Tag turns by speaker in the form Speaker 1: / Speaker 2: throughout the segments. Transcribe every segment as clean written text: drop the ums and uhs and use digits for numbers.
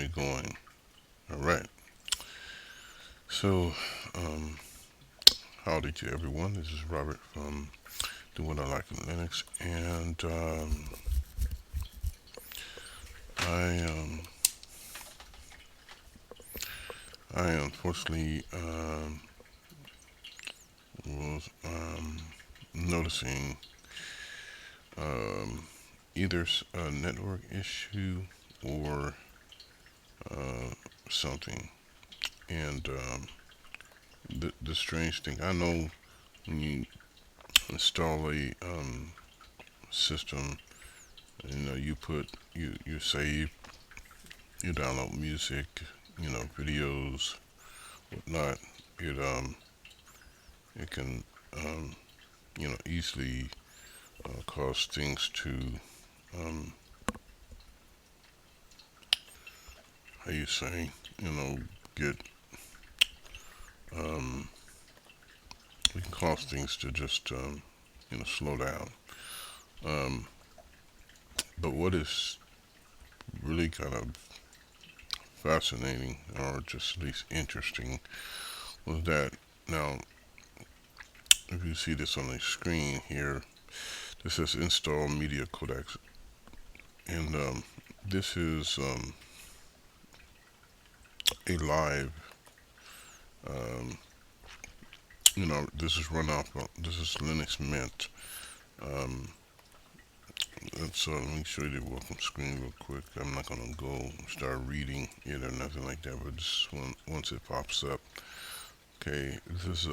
Speaker 1: me going. All right. So, howdy to everyone. This is Robert from DowhatIlikinlinux, and I I unfortunately was noticing um, either a network issue or uh, something, and the strange thing, I know when you install a system, you save, you download music, videos, whatnot. It can easily cause things to um, how you say, get um, it can cause things to just slow down. Um, but what is really kind of fascinating, or just at least interesting, was that now, if you see this on the screen here, this says install media codecs, and this is a live. Um, this is run off. This is Linux Mint. Um, let me show you the welcome screen real quick. I'm not gonna go start reading it or nothing like that, but just once it pops up. Okay, this is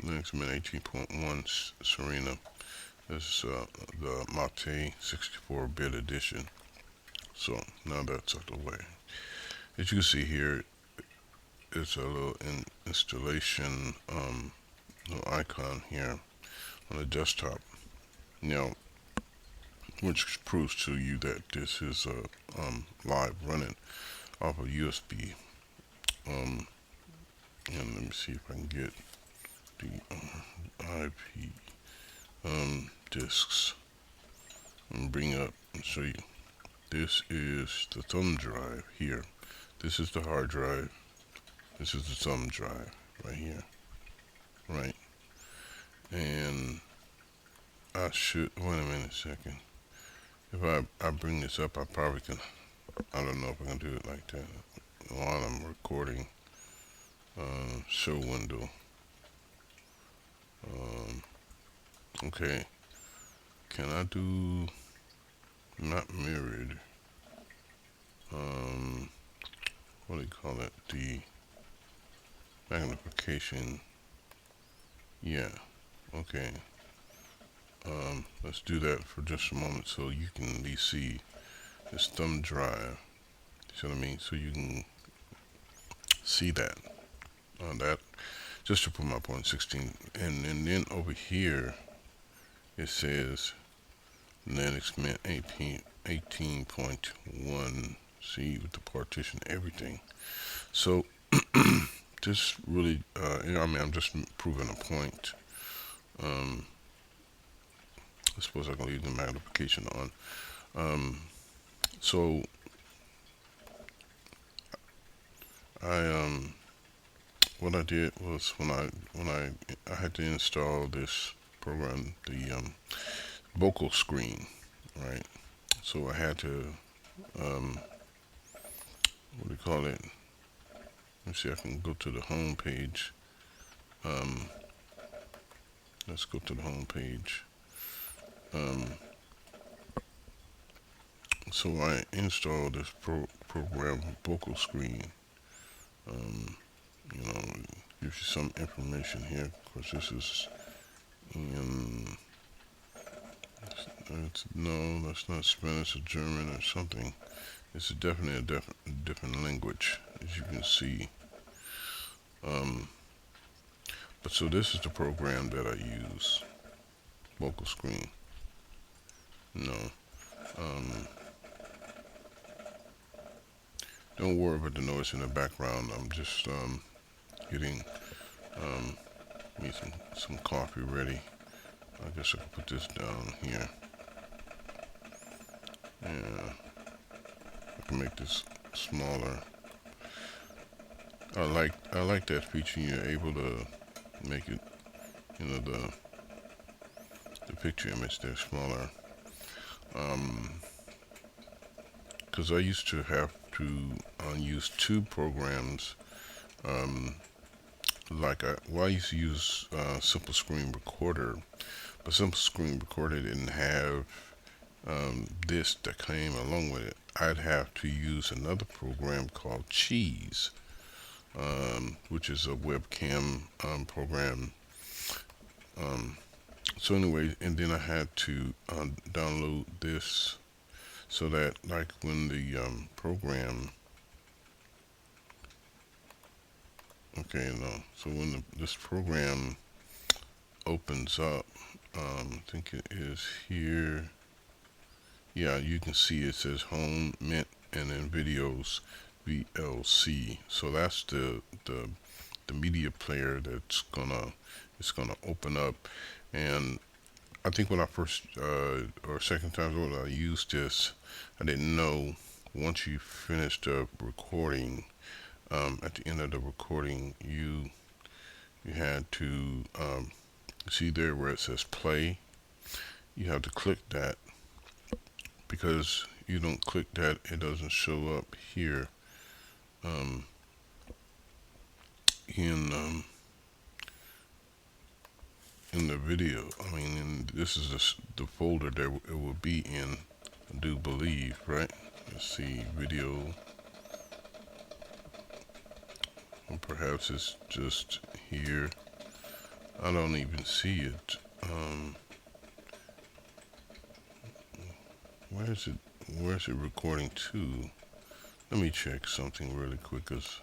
Speaker 1: Linux Mint 18.1 Serena. This is the Mate 64-bit edition. So now that's out of the way. As you can see here, it's a little installation little icon here on the desktop. Now, which proves to you that this is live running off of USB. Um, and let me see if I can get the IP disks and bring up and show you. This is the thumb drive here. This is the hard drive. This is the thumb drive right here. Right. And I should, wait a minute a second. If I bring this up, I probably can, I don't know if I can do it like that while I'm recording. Show window. Okay. Can I do not mirrored? What do you call it? The magnification. Yeah. Okay. Let's do that for just a moment so you can at least see this thumb drive. See what I mean? So you can see that. That just to put my point 16. And then over here it says Linux Mint 18.1. See, with the partition, everything. So this really, I'm just proving a point. I suppose I can leave the magnification on. So I what I did was when I had to install this program, the vocal screen, right? So I had to what do you call it? Let's see, I can go to the home page. Let's go to the home page. So I installed this program, vocal screen. You know, gives you some information here. Of course, this is no, that's not Spanish or German or something. It's definitely a different language, as you can see. But so this is the program that I use. Vocal screen. No. Don't worry about the noise in the background. I'm just getting me some coffee ready. I guess I can put this down here. Yeah. I can make this smaller. I like that feature. You're able to make it, the picture image there smaller. Because I used to have to use two programs. I used to use Simple Screen Recorder, but Simple Screen Recorder didn't have this that came along with it. I'd have to use another program called Cheese, which is a webcam program. So anyway, and then I had to download this so that, like, when the program, okay, no, so when this program opens up, I think it is here. Yeah, you can see it says Home, Mint, and then Videos, VLC. So that's the media player that's gonna open up. And I think when I first or second time when I used this, I didn't know once you finished the recording, at the end of the recording, you had to see there where it says play. You have to click that, because you don't click that, it doesn't show up here in in the video. I mean, this is the folder that it will be in, I do believe, right? Let's see, video, or perhaps it's just here. I don't even see it. Where's it recording to? Let me check something really quick, because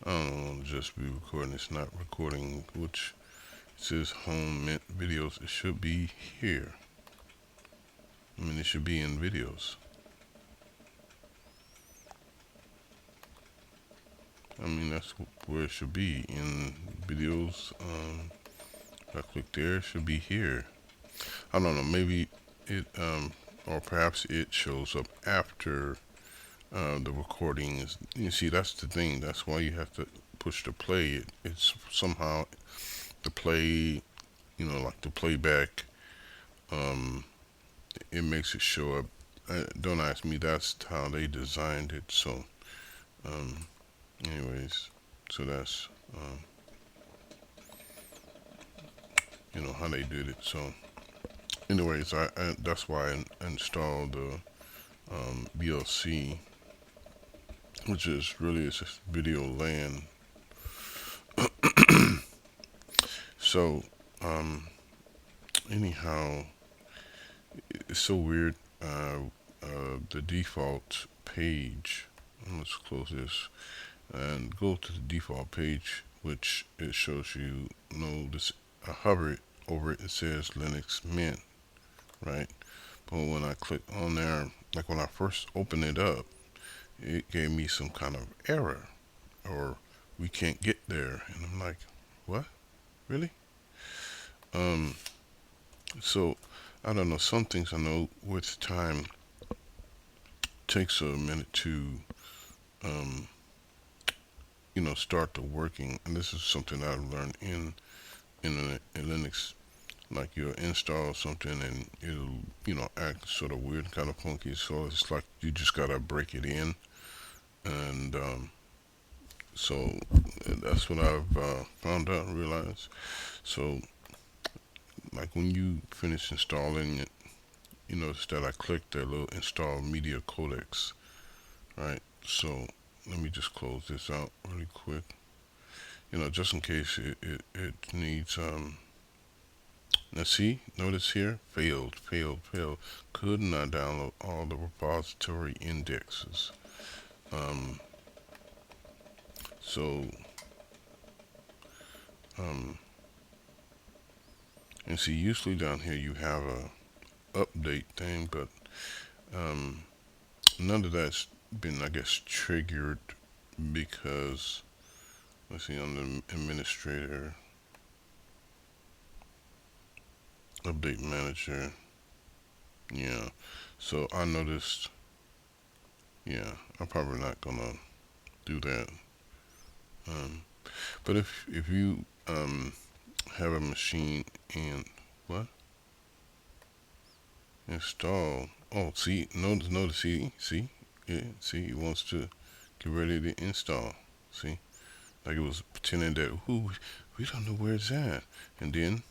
Speaker 1: I don't want to just be recording. It's not recording, which it says Home, Mint, Videos. It should be here. I mean, it should be in Videos. I mean, that's where it should be, in Videos. If I click there, it should be here. I don't know, maybe it, or perhaps it shows up after the recording is. You see, that's the thing. That's why you have to push the play. It's somehow the play, like the playback. It makes it show up. Don't ask me. That's how they designed it. So, anyways, so that's how they did it. So, anyways, I that's why I installed the VLC, which is really it's just video LAN. So, anyhow, it's so weird. The default page. Let's close this and go to the default page, which it shows you. This. I hover it over it. It says Linux Mint, right? But when I click on there, like when I first opened it up, it gave me some kind of error, or we can't get there, and I'm like, what? Really? So I don't know. Some things I know with time takes a minute to, start the working. And this is something I've learned in Linux. Like you'll install something and it'll, act sort of weird, kind of funky. So it's like you just gotta break it in, and so that's what I've found out and realized. So, like when you finish installing it, you notice that I clicked that little install media codecs, right? So let me just close this out really quick, just in case it needs. Let's see, notice here, failed. Could not download all the repository indexes. So, and see, usually down here you have a update thing, but none of that's been, I guess, triggered because, let's see, on the administrator, update manager, yeah. So I noticed Yeah, I'm probably not gonna do that. Um, but if you have a machine and what install? Oh, see, notice, yeah, see, it wants to get ready to install. See, like it was pretending that, ooh, we don't know where it's at, and then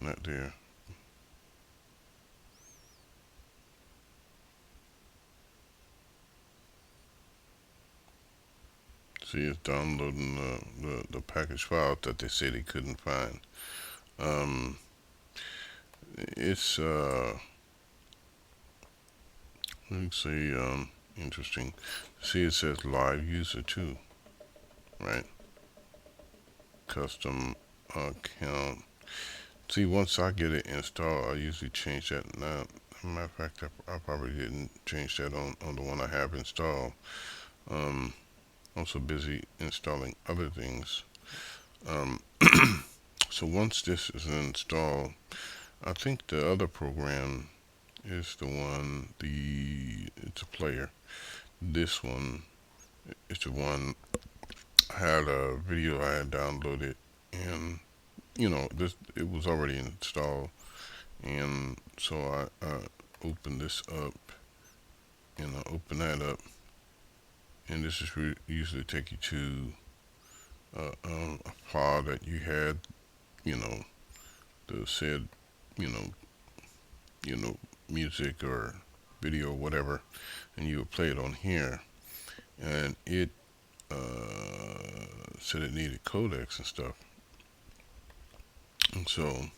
Speaker 1: not there. See, it's downloading the package file that they said they couldn't find. Um, it's let me see, interesting. See, it says live user too, right? Custom account. See, once I get it installed, I usually change that. Now, matter of fact, I probably didn't change that on the one I have installed. Um, I'm so busy installing other things. Um, so once this is installed, I think the other program is the one. It's a player. This one is the one. I had a video I had downloaded, and this it was already installed, and so I opened this up, and I open that up, and this is usually take you to a file that you had, you know, the said, you know, you know, music or video or whatever, and you would play it on here, and it said it needed codecs and stuff, and so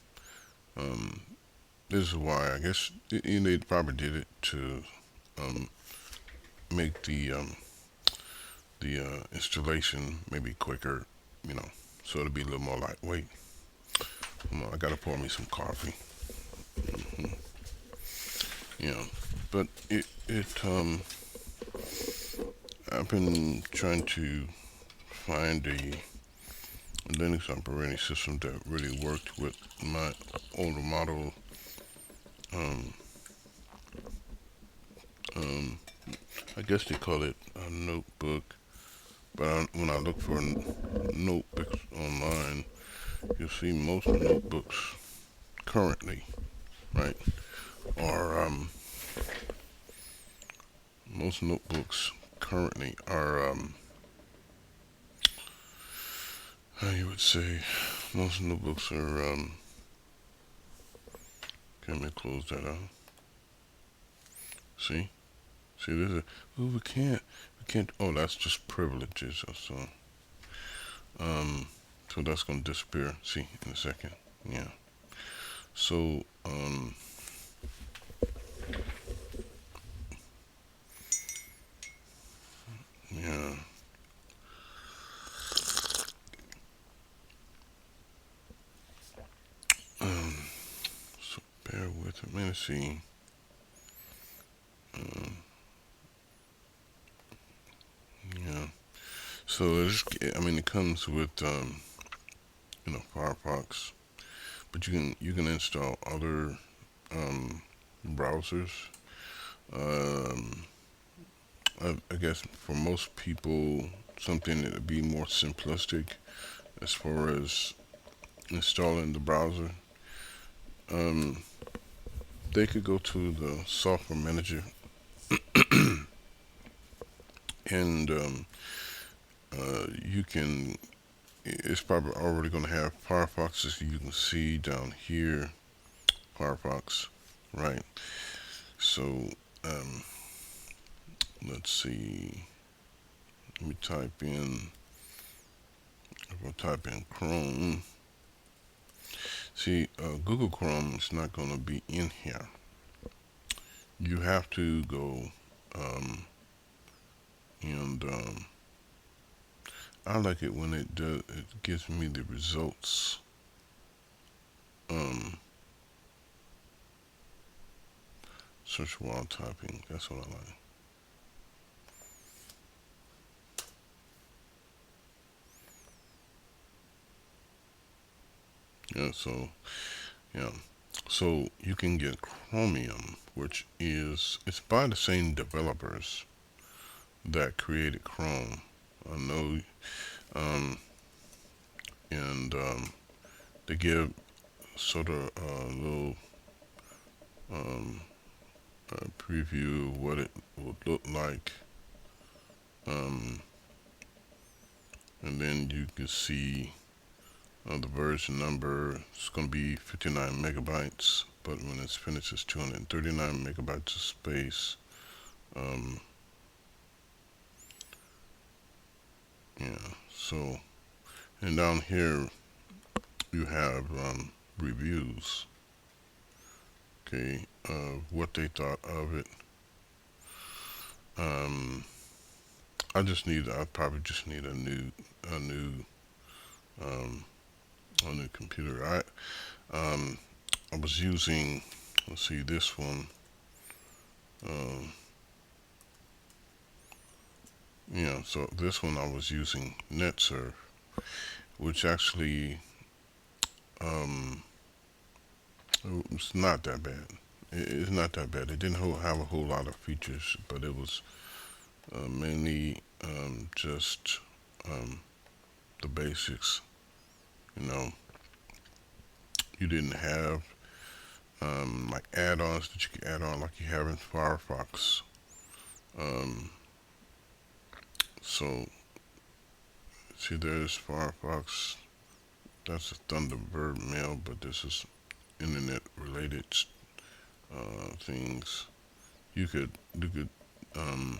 Speaker 1: um, this is why I guess they probably did it to um, make the installation maybe quicker, you know, so it'll be a little more lightweight. Come on, I gotta pour me some coffee. Hmm. Yeah, but I've been trying to find a Linux operating system that really worked with my older model. Um, um, I guess they call it a notebook, but when I look for notebooks online, you'll see most notebooks currently, right, are most notebooks currently are how you would say most notebooks are can we close that out? See this is, oh, we can't, oh, that's just privileges or so. um so that's gonna disappear, see, in a second. Yeah, so yeah. um so bear with me. Let's see. um yeah, so I mean, it comes with Firefox, but you can install other um, browsers. Um, I guess for most people, something that would be more simplistic as far as installing the browser. Um, they could go to the software manager, and you can. It's probably already going to have Firefox, as you can see down here. Firefox, right? So um, let's see. Let me type in. If I type in Chrome, see, Google Chrome is not going to be in here. You have to go, um, and I like it when it does. It gives me the results. Um, Search while typing. That's what I like. Yeah, so yeah, so you can get Chromium, which is it's by the same developers that created Chrome. I know, um, and they give sort of a little um, preview of what it would look like, um, and then you can see the version number. It's going to be 59 megabytes, but when it's finished, it's 239 megabytes of space. Um, yeah, so, and down here you have reviews, okay, what they thought of it. Um, I probably just need a new, um, a new computer. Um, I was using, let's see, this one. Um, yeah, so this one I was using NetSurf, which actually, um, it's not that bad. It's not that bad. It didn't have a whole lot of features, but it was mainly just um, the basics. You know, you didn't have like add-ons that you could add on like you have in Firefox. Um, so see, there's Firefox. That's a Thunderbird mail, but this is internet-related things. You could um,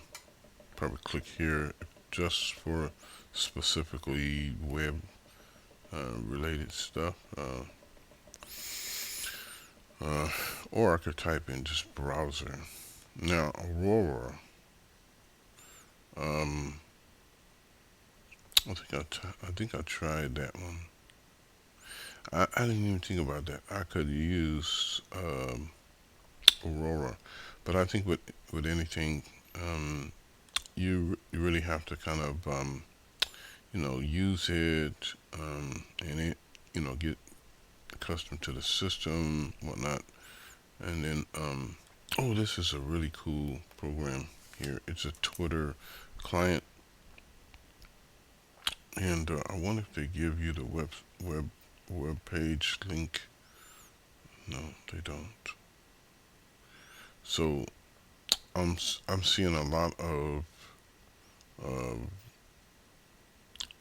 Speaker 1: probably click here just for specifically web related stuff. Uh, or I could type in just browser. Now, Aurora, um, I think I tried that one. I didn't even think about that. I could use Aurora, but I think with anything, you really have to kind of use it, and it get accustomed to the system, whatnot, and then oh, this is a really cool program here. It's a Twitter client, and I wonder if they give you the web page link. No, they don't. So I'm seeing uh,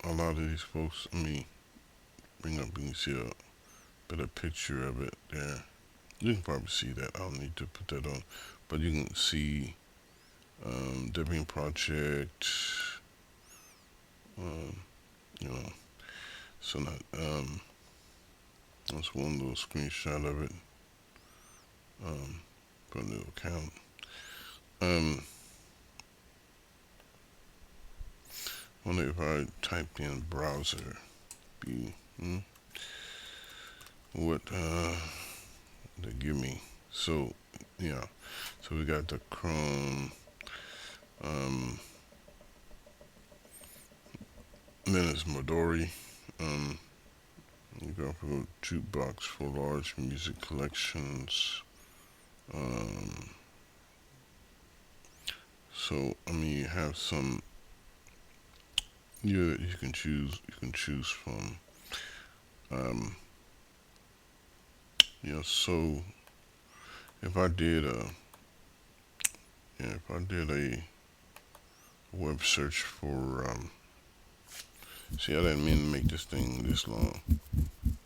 Speaker 1: a lot of these folks. Let me bring up. You can see a better picture of it there. You can probably see that. I don't need to put that on, but you can see Debian project. Um, you know, so not that's one little screenshot of it for a new account. Um, wonder if I typed in browser, be what they give me. So yeah, so we got the Chrome. Um, then it's Midori. You go for jukebox for large music collections. Um, so I mean, you have some. You can choose from. Um, so if I did a if I did a web search for see, I didn't mean to make this thing this long.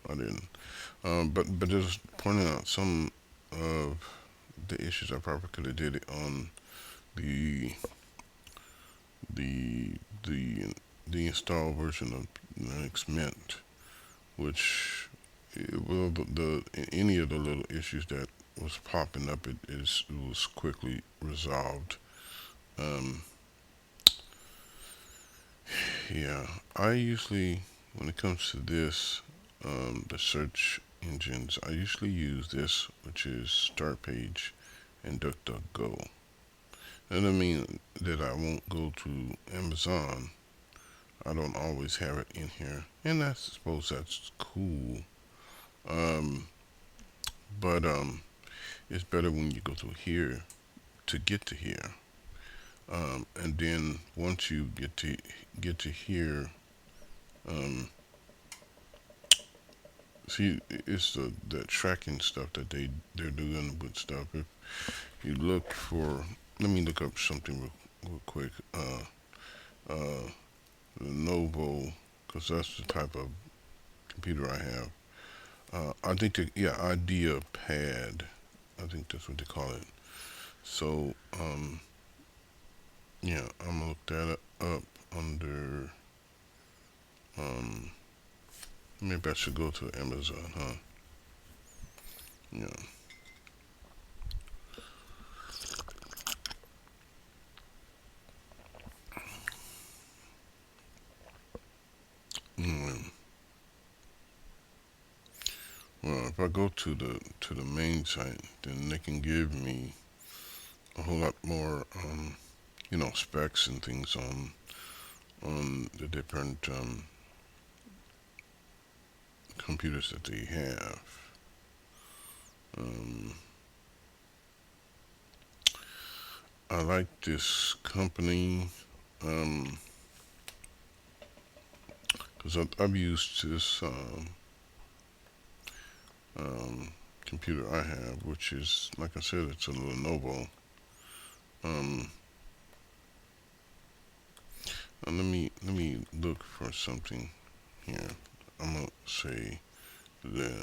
Speaker 1: I didn't. But just pointing out some of the issues. I probably could have did it on the the the the installed version of Linux Mint, which well any of the little issues that was popping up, it was quickly resolved. Um, yeah, I usually when it comes to this, the search engines, I usually use this, which is Start Page and DuckDuckGo. That doesn't mean that I won't go to Amazon. I don't always have it in here, and I suppose that's cool. Um, but it's better when you go through here to get to here. And then once you get to here, um, see, it's the tracking stuff that they're doing with stuff. If you look for, let me look up something real quick. Uh, Lenovo, because that's the type of computer I have. I think yeah, Idea Pad. I think that's what they call it. So yeah, I'm gonna look that up under. Um, Maybe I should go to Amazon, huh? Yeah. Mm. Well, if I go to the main site, then they can give me a whole lot more, specs and things on the different computers that they have. Um, I like this company because I've used this um, computer I have, which is like I said, it's a Lenovo. Um, let me look for something here. I'm gonna say Lenovo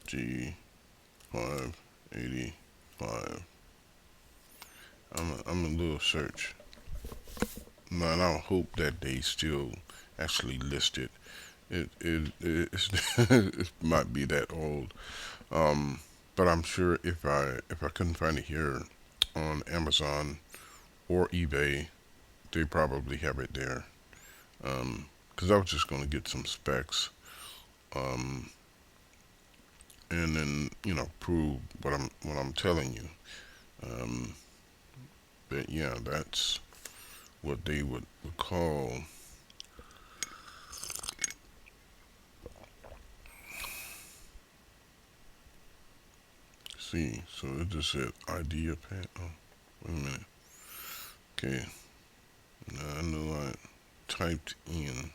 Speaker 1: G585. I'm a little search. Now, and I hope that they still actually list it. It might be that old. Um, but I'm sure if I couldn't find it here on Amazon or eBay, they probably have it there. Because I was just gonna get some specs, um, and then prove what I'm telling you. Um, but yeah, that's what they would call. See, so it just said idea pad. Oh, wait a minute. Okay, now I know I typed in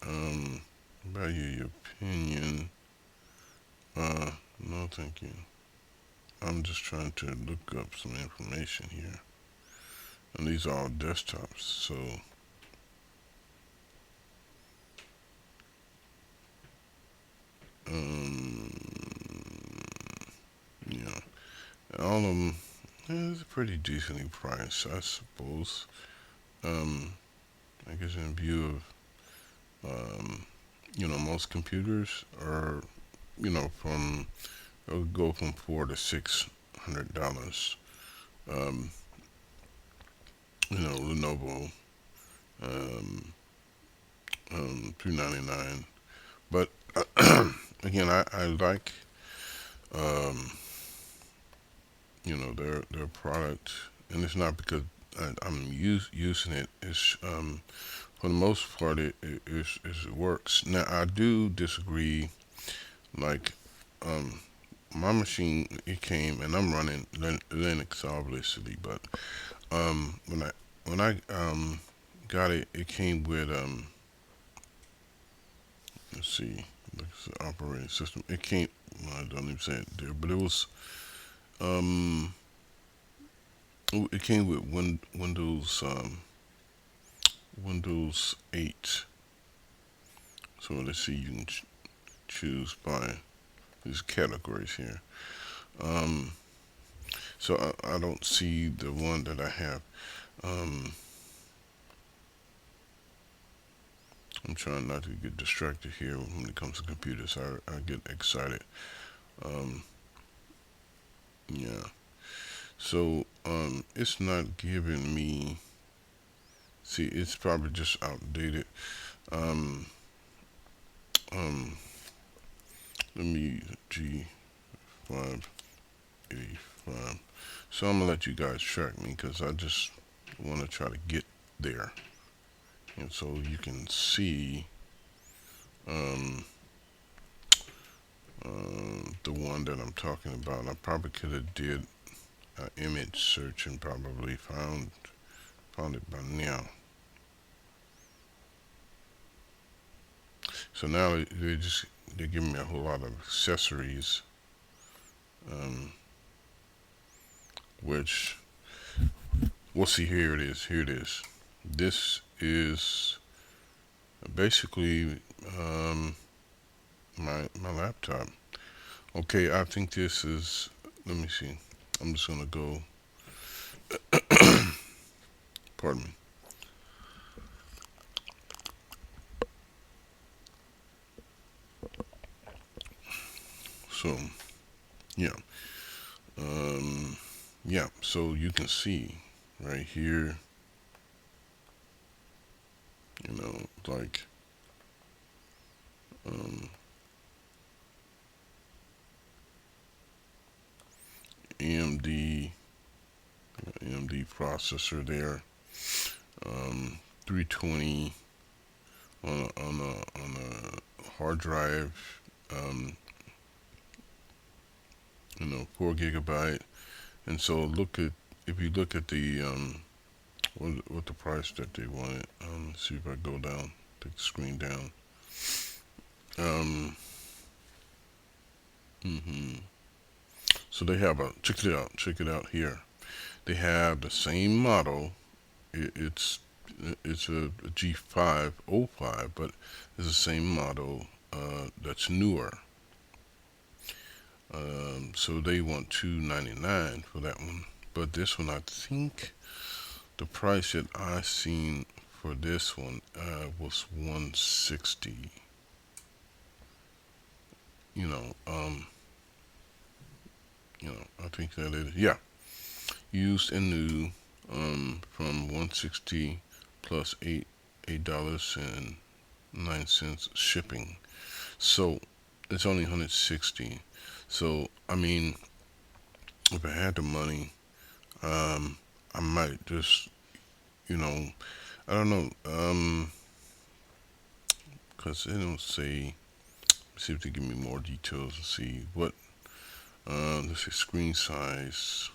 Speaker 1: um value your opinion. No, thank you. I'm just trying to look up some information here, and these are all desktops. So, um, yeah, all of them is pretty decently priced, I suppose. Um, I guess in view of most computers are from it'll go from $400 to $600. Um, Lenovo, um, $399. But again, I like um, their product, and it's not because I'm using it. It's for the most part it works. Now I do disagree. Like my machine, it came, and I'm running Linux obviously, but when I got it, it came with let's see, the operating system. It came. Well, I don't even say it there, but um it came with Windows 8. So let's see, you can choose by these categories here. Um, so I don't see the one that I have. Um, I'm trying not to get distracted here when it comes to computers. I get excited. Um, yeah. So it's not giving me. See, it's probably just outdated. Um, um, Let me G585. So I'm gonna let you guys track me because I just want to try to get there. And so you can see um, the one that I'm talking about. I probably could have did an image search and probably found it by now. So now they're giving me a whole lot of accessories, um, which we'll see. Here it is. Here it is. This is basically my laptop. Okay, I think this is. Let me see. I'm just gonna go. Pardon me. So yeah, um, yeah. So you can see right here. You know, like um, AMD AMD processor there. 320 on a hard drive. Um, 4 GB. And so if you look at the what the price that they wanted. Let's see if I go down, take the screen down. Um, hmm So they have check it out here. They have the same model. It's a G505, but it's the same model that's newer. So they want $299 for that one. But this one, I think the price that I seen for this one was 160. You know, um, I think that is, yeah, used and new, from 160 plus $8.09 shipping. So it's only 160. So I mean, if I had the money, I might just, you know, I don't know, cause they don't say. See if they give me more details and see what. Let's see, screen size.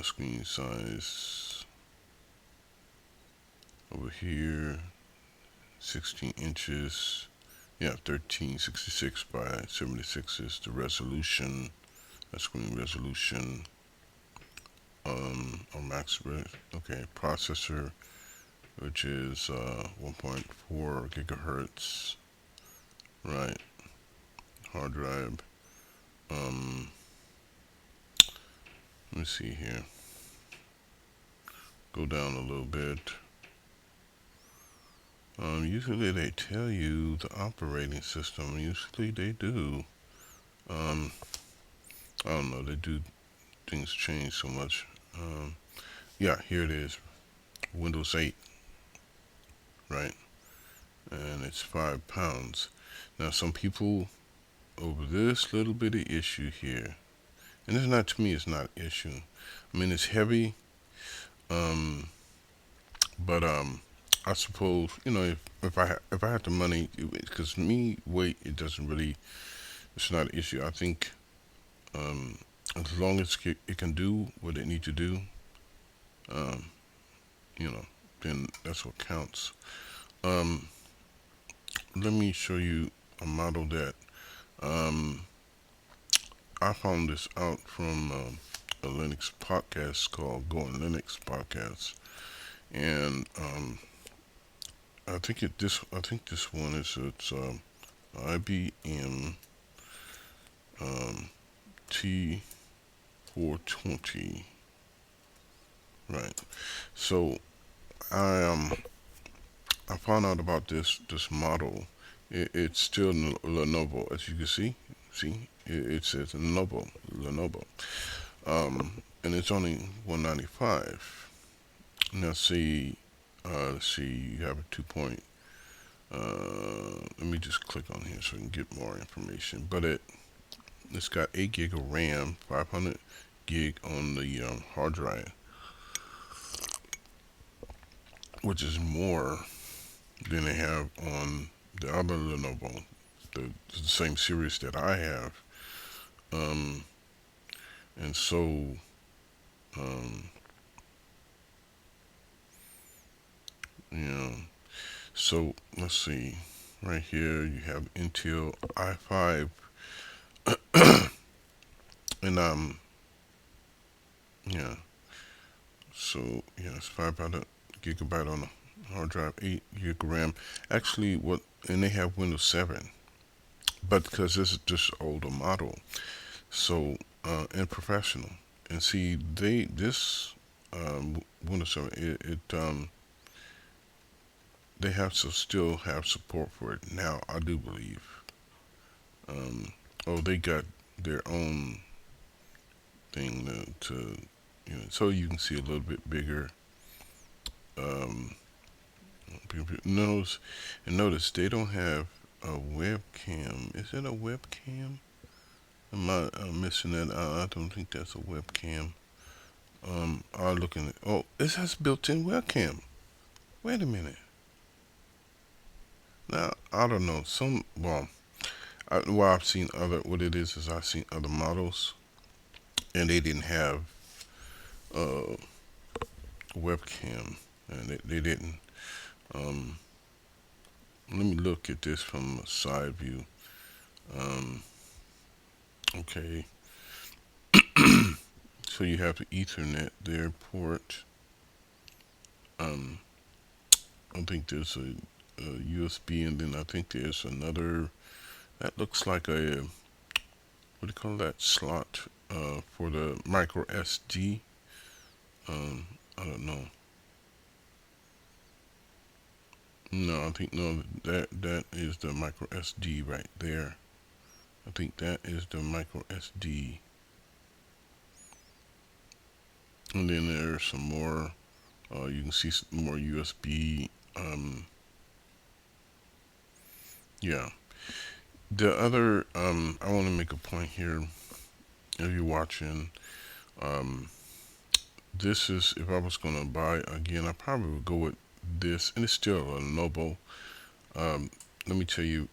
Speaker 1: Screen size over here, 16 inches. Yeah, 1366 by 76 is the resolution. Screen resolution. Or max. Okay, processor, which is 1.4 gigahertz. Right. Hard drive. Let me see here. Go down a little bit. Usually they tell you the operating system. Usually they do. I don't know. They do things change so much. Yeah, here it is. Windows 8, right? And it's £5. Now some people over this little bitty issue here, and it's not, to me, it's not an issue. I mean, it's heavy, but I suppose, if I had the money, because me weight, it doesn't really, it's not an issue. I think as long as it can do what it need to do, um, then that's what counts. Um, Let me show you a model that I found this out from a Linux podcast called Going Linux Podcast, and I think this one is IBM T420, right? So I found out about this model. It's still Lenovo, as you can see. It says Lenovo, and it's only $195. Now see, let's see, you have a 2 point. Let me just click on here so I can get more information. But it's got 8 gig of RAM, 500 gig on the hard drive. which is more than they have on the other Lenovo, the same series that I have. Um, and so, um, yeah. So let's see. Right here, you have Intel i5, and yeah. So yeah, it's 5 gigabyte on the hard drive, 8 gig RAM. Actually, and they have Windows 7, but because this is just older model, so and professional, and see this Windows 7 they have to still have support for it now. I do believe. Um, oh, they got their own thing so you can see a little bit bigger. Um, notice notice they don't have a webcam. Is it a webcam? Am I missing that? I don't think that's a webcam. I'm looking at. Oh, it has built-in webcam. Wait a minute. Now I don't know. I've seen other. What it is I've seen other models, and they didn't have uh webcam, and they didn't. Um, Let me look at this from a side view. Um, okay, so you have the Ethernet there port. Um, I think there's a USB, and then I think there's another that looks like a what do you call that slot for the micro SD. I don't know. No, I think no that is the micro SD right there. I think that is the micro SD, and then there's some more. You can see some more USB. Yeah. The other, I want to make a point here. If you're watching, um, this is if I was gonna buy again, I probably would go with this, and it's still a Lenovo. Um, Let me tell you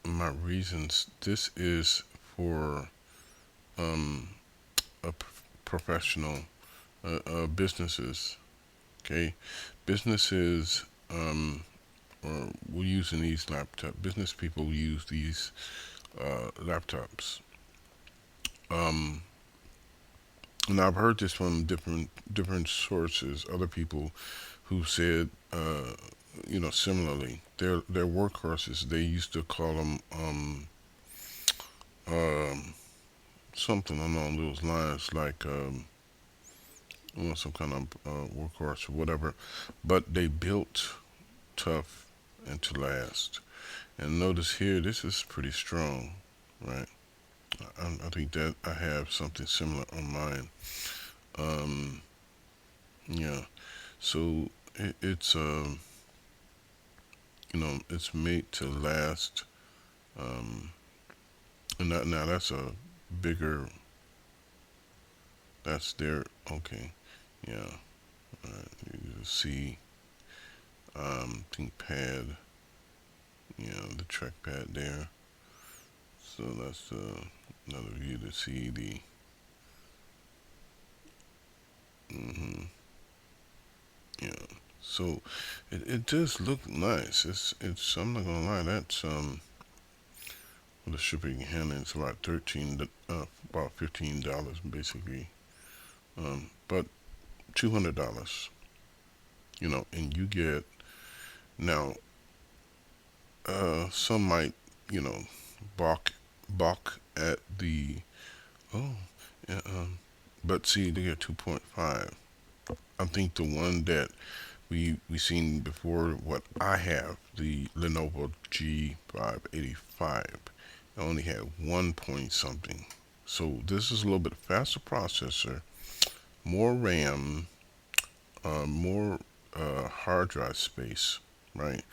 Speaker 1: my reasons. This is for um, a professional businesses. Okay, businesses or we're using these laptop. Business people use these laptops. Um, and I've heard this from different sources. Other people who said, similarly, their workhorses. They used to call them um, something along those lines, like some kind of workhorse or whatever. But they built tough and to last. And notice here, this is pretty strong, right? I think that I have something similar on mine. Um, yeah. So it's made to last. Um, and now that's a bigger. That's there. Okay. Yeah. You see. Think pad. The trackpad there. So that's another view to see the. hmm Yeah. So it does look nice. It's I'm not gonna lie. That's the shipping and handling is about about $15 basically. But $200. And you get now. Some might you know balk at the oh yeah, but see they get 2.5. I think the one that we seen before what I have, the Lenovo G585, I only had 1 point something. So this is a little bit faster processor, more RAM, more hard drive space, right?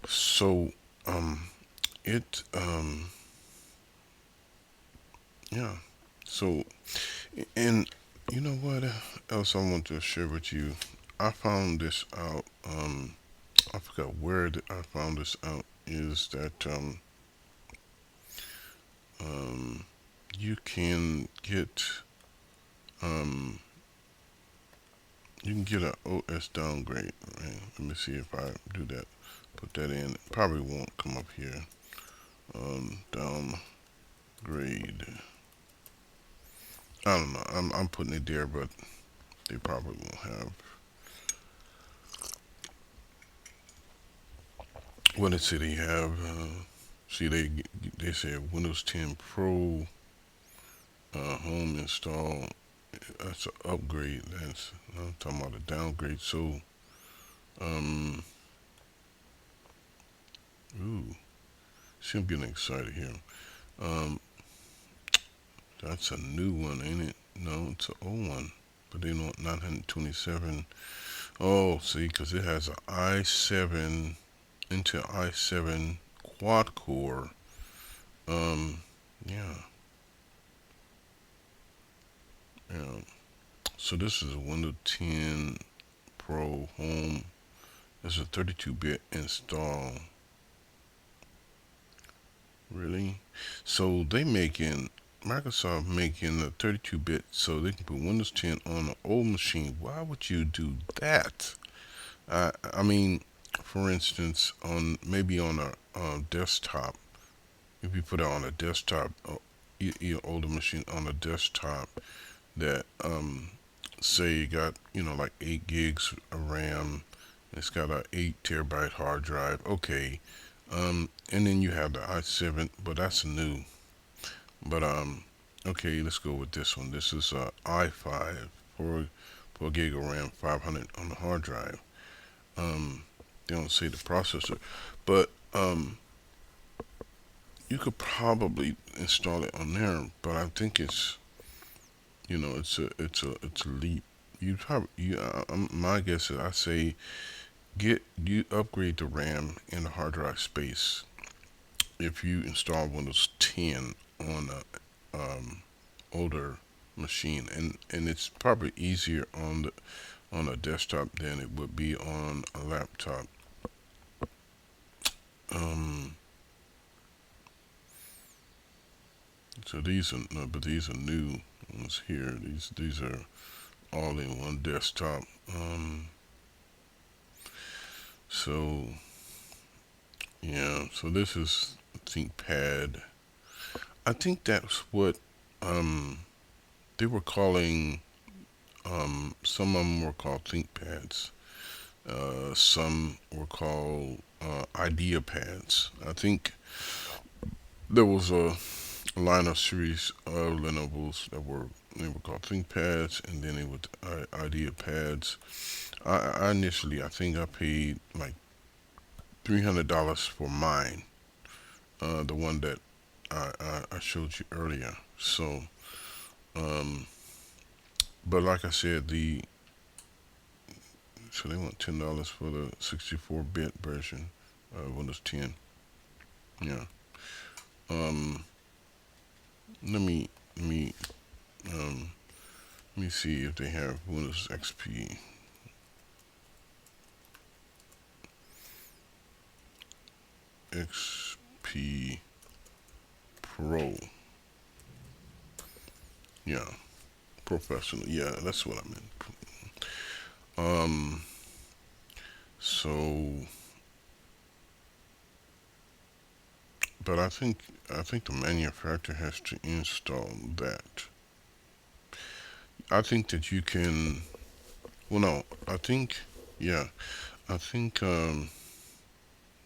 Speaker 1: So um, it yeah. So and you know what else I want to share with you? I found this out. I forgot where I found this out. Is that um, you can get um, you can get an OS downgrade. Right? Let me see if I do that. Put that in. It probably won't come up here. Downgrade. I don't know. I'm putting it there, but they probably won't have. What did they have? See, they said Windows 10 Pro home install. That's an upgrade. That's I'm talking about a downgrade. So, um, ooh, see, I'm getting excited here. Um, that's a new one, ain't it? No, it's an old one. But they want 927. Oh, see, because it has an i7 Intel i7 quad core. Um, yeah, yeah. So this is a Windows 10 Pro Home. It's a 32-bit install. Really? So Microsoft making a 32-bit so they can put Windows 10 on an old machine. Why would you do that? I mean, for instance, on maybe on a desktop, if you put it on a desktop, your older machine on a desktop that say you got like 8 gigs of RAM, it's got a 8 terabyte hard drive. Okay, and then you have the i7, but that's new. But okay, let's go with this one. This is a i5, 4 gig of RAM, 500 on the hard drive. They don't say the processor, but you could probably install it on there. But I think it's a leap. My guess is I say you upgrade the RAM and the hard drive space if you install Windows 10 on a older machine, and it's probably easier on a desktop than it would be on a laptop. Um, so these are no, but these are new ones here. These are all in one desktop. So yeah, so this is ThinkPad. I think that's what they were calling. Some of them were called ThinkPads. Some were called idea pads. I think there was a line of series of Lenovo's that they were called ThinkPads, and then they were idea pads. I initially, I think I paid like $300 for mine, the one that I showed you earlier. So, um, but like I said, so they want $10 for the 64-bit version of Windows 10. Yeah. Um, let me let me um, let me see if they have Windows XP. XP Pro. Yeah, professional. Yeah, that's what I meant. Um, so, but I think the manufacturer has to install that. I think that you can. Well, no, I think. Yeah, I think.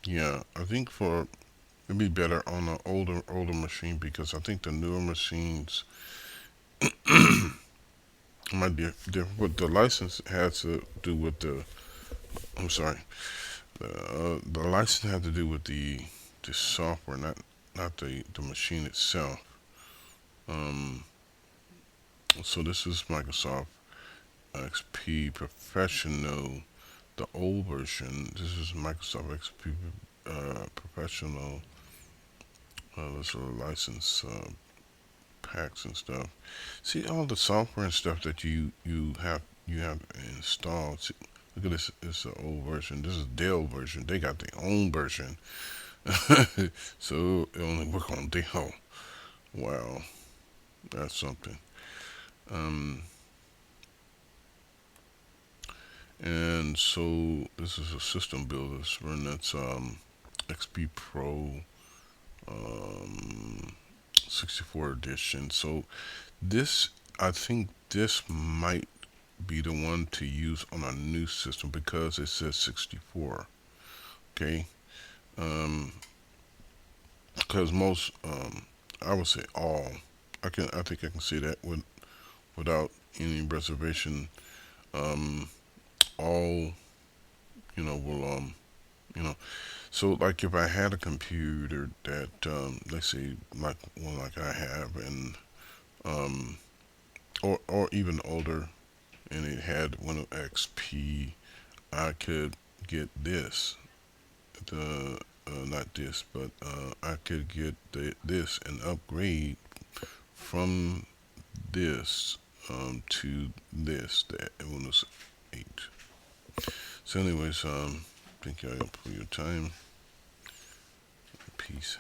Speaker 1: Yeah, I think for it'd be better on an older machine because I think the newer machines might be different. But the license has to do with the. I'm sorry. The license had to do with the software, not the machine itself. Um, so this is Microsoft XP Professional, the old version. This is Microsoft XP Professional. This are license packs and stuff. See all the software and stuff that you have installed. See, Look at this. It's an old version. This is Dell version. They got their own version. So it only work on Dell. Wow, that's something. Um, and so this is a system builder. And that's XP Pro 64 edition. So this, I think this might be the one to use on a new system because it says 64. Okay, um, because most, I would say all. I think I can say that without any reservation. Um, all, will you know. So like if I had a computer that, let's say like one like I have, and um, or even older, and it had Windows XP, I could get this. The Not this, but I could get this and upgrade from this to this, the Windows 8. So, anyways, thank you all for your time. Peace.